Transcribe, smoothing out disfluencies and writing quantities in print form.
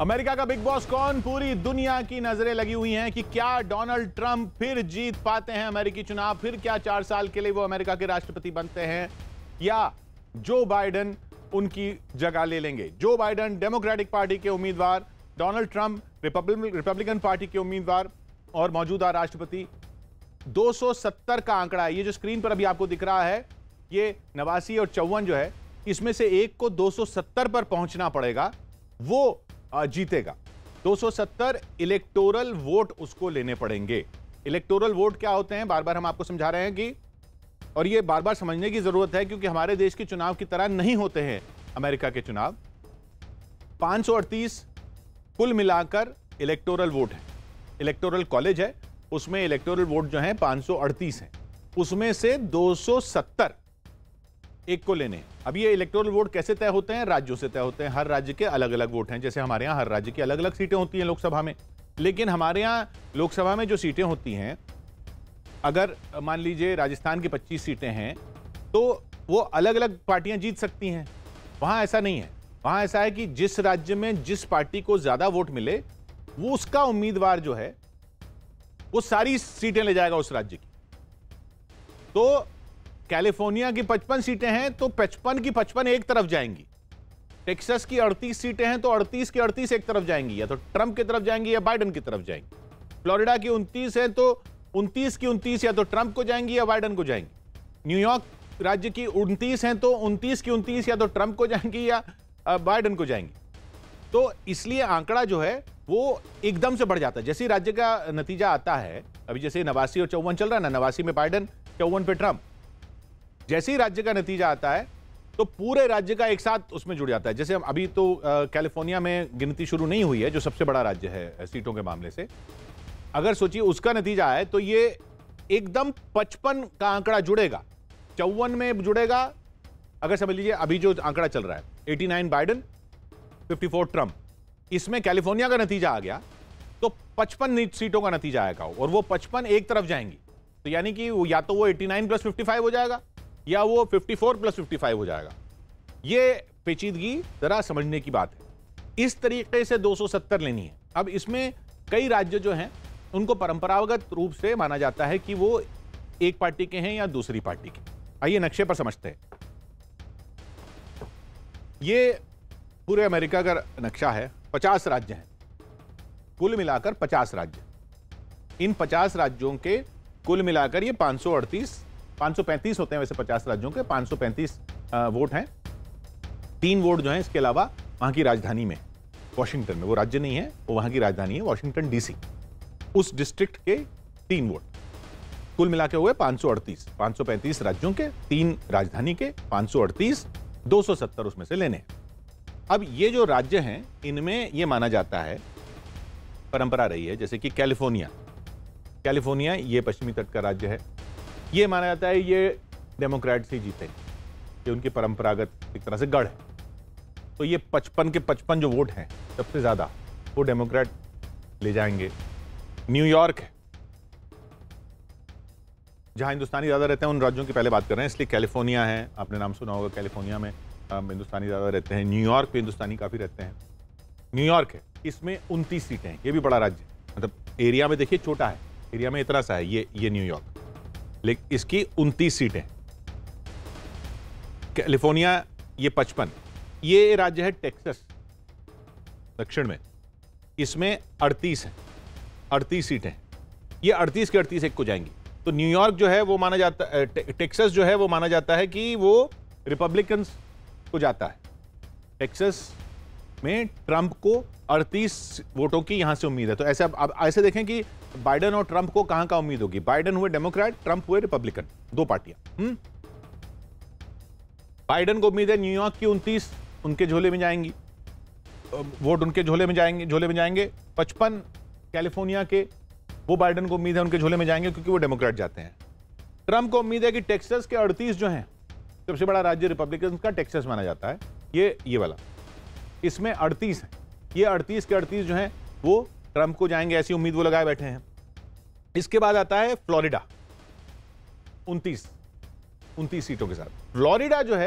America का big boss कौन? पूरी दुनिया की नजरें लगी हुई हैं कि क्या डोनाल्ड ट्रंप फिर जीत पाते हैं अमेरिकी चुनाव, फिर क्या 4 साल के लिए वो अमेरिका के राष्ट्रपति बनते हैं, या जो बाइडेन उनकी जगह ले लेंगे। जो बाइडेन डेमोक्रेटिक पार्टी के उम्मीदवार, डोनाल्ड ट्रंप रिपब्लिकन पार्टी के उम्मीदवार और मौजूदा राष्ट्रपति। 270 का आंकड़ा है, ये जो स्क्रीन पर अभी आपको दिख रहा है, ये 89 और 54 जो है, इसमें से एक को 270 पर पहुंचना पड़ेगा, वो जीतेगा। 270 इलेक्टोरल वोट उसको लेने पड़ेंगे। इलेक्टोरल वोट क्या होते हैं, बार बार हम आपको समझा रहे हैं कि, और ये बार बार समझने की जरूरत है क्योंकि हमारे देश के चुनाव की तरह नहीं होते हैं अमेरिका के चुनाव। 538 कुल मिलाकर इलेक्टोरल वोट है। इलेक्टोरल कॉलेज है, उसमें इलेक्टोरल वोट जो है 538 है, उसमें से 270 एक को लेने। अब ये इलेक्टोरल वोट कैसे तय होते हैं? राज्यों से तय होते हैं। हर राज्य के अलग अलग वोट हैं। जैसे हमारे यहाँ हर राज्य की अलग अलग सीटें होती हैं लोकसभा में, लेकिन हमारे यहाँ लोकसभा में जो सीटें होती हैं, अगर मान लीजिए राजस्थान की 25 सीटें हैं तो वो अलग अलग पार्टियां जीत सकती हैं। वहां ऐसा नहीं है। वहां ऐसा है कि जिस राज्य में जिस पार्टी को ज्यादा वोट मिले, वो उसका उम्मीदवार जो है वो सारी सीटें ले जाएगा उस राज्य की। तो कैलिफोर्निया की 55 सीटें हैं तो 55 की 55 एक तरफ जाएंगी। टेक्सास की 38 सीटें हैं तो 38 की 38 एक तरफ जाएंगी, या तो ट्रंप की तरफ जाएंगी या बाइडेन की तरफ जाएंगी। फ्लोरिडा की 29 है तो 29 की 29 या तो ट्रंप को जाएंगी या बाइडेन को जाएंगी। न्यूयॉर्क राज्य की 29 हैं तो 29 की 29 या तो ट्रंप को जाएंगी या बाइडेन को जाएंगी। तो इसलिए आंकड़ा जो है वो एकदम से बढ़ जाता है जैसे ही राज्य का नतीजा आता है। अभी जैसे 89 और 54 चल रहा है ना, 89 में बाइडेन, 54 पे ट्रंप। जैसे ही राज्य का नतीजा आता है तो पूरे राज्य का एक साथ उसमें जुड़ जाता है। जैसे हम अभी तो कैलिफोर्निया में गिनती शुरू नहीं हुई है, जो सबसे बड़ा राज्य है सीटों के मामले से। अगर सोचिए उसका नतीजा आए तो ये एकदम 55 का आंकड़ा जुड़ेगा, 54 में जुड़ेगा। अगर समझ लीजिए अभी जो आंकड़ा चल रहा है 89 बाइडेन, 54 ट्रंप, इसमें कैलिफोर्निया का नतीजा आ गया तो 55 सीटों का नतीजा आएगा और वो 55 एक तरफ जाएंगी। तो यानी कि या तो वो 89 प्लस 55 हो जाएगा या वो 54 प्लस 55 हो जाएगा। ये पेचीदगी जरा समझने की बात है। इस तरीके से 270 लेनी है। अब इसमें कई राज्य जो हैं उनको परंपरागत रूप से माना जाता है कि वो एक पार्टी के हैं या दूसरी पार्टी के। आइए नक्शे पर समझते हैं। ये पूरे अमेरिका का नक्शा है। 50 राज्य हैं, कुल मिलाकर 50 राज्य। इन 50 राज्यों के कुल मिलाकर ये 535 होते हैं वैसे 50 राज्यों के, 535 वोट हैं। 3 वोट जो हैं इसके अलावा वहां की राजधानी में, वॉशिंगटन में, वो राज्य नहीं है, वो वहां की राजधानी है वॉशिंगटन डीसी, उस डिस्ट्रिक्ट के 3 वोट। कुल मिला के हुए 538, 535 राज्यों के, 3 राजधानी के, 538, 270 उसमें से लेने हैं। अब ये जो राज्य हैं इनमें ये माना जाता है, परंपरा रही है, जैसे कि कैलिफोर्निया ये पश्चिमी तट का राज्य है, ये माना जाता है ये डेमोक्रेट्स ही जीते, ये उनकी परंपरागत एक तरह से गढ़ है। तो ये 55 के 55 जो वोट हैं सबसे ज्यादा वो डेमोक्रेट ले जाएंगे। न्यूयॉर्क है, जहां हिंदुस्तानी ज्यादा रहते हैं उन राज्यों की पहले बात कर रहे हैं, इसलिए कैलिफोर्निया है, आपने नाम सुना होगा, कैलिफोर्निया में हिंदुस्तानी ज्यादा रहते हैं। न्यूयॉर्क पे हिंदुस्तानी काफी रहते हैं। न्यूयॉर्क है, इसमें 29 सीटें हैं, ये भी बड़ा राज्य, मतलब एरिया में देखिए छोटा है, एरिया में इतना सा है ये न्यूयॉर्क, लेकिन इसकी 29 सीटें। कैलिफोर्निया ये 55। ये राज्य है टेक्सास दक्षिण में, इसमें 38 है, 38 सीटें। ये 38 के 38 एक को जाएंगी। तो न्यूयॉर्क जो है वो माना जाता है, टेक्सास जो है वो माना जाता है कि वो रिपब्लिकन्स को जाता है। टेक्सास में ट्रंप को 38 वोटों की यहां से उम्मीद है। तो ऐसे अब ऐसे देखें कि बाइडेन और ट्रंप को कहां का उम्मीद होगी। बाइडेन हुए डेमोक्रेट, ट्रंप हुए रिपब्लिकन, 2 पार्टियां। बाइडेन को उम्मीद है न्यूयॉर्क की 29 उनके झोले में जाएंगी, वोट उनके झोले में जाएंगे। 55 कैलिफोर्निया के, वो बाइडेन को उम्मीद है उनके झोले में जाएंगे क्योंकि वो डेमोक्रेट जाते हैं। ट्रंप को उम्मीद है कि टेक्सास के 38 जो हैं, सबसे बड़ा राज्य रिपब्लिकन का टेक्सास माना जाता है, ये वाला, इसमें 38 है। ये 38 के 38 जो हैं वो ट्रंप को जाएंगे, ऐसी उम्मीद वो लगाए बैठे हैं। इसके बाद आता है फ्लोरिडा, 29 सीटों के साथ। फ्लोरिडा जो है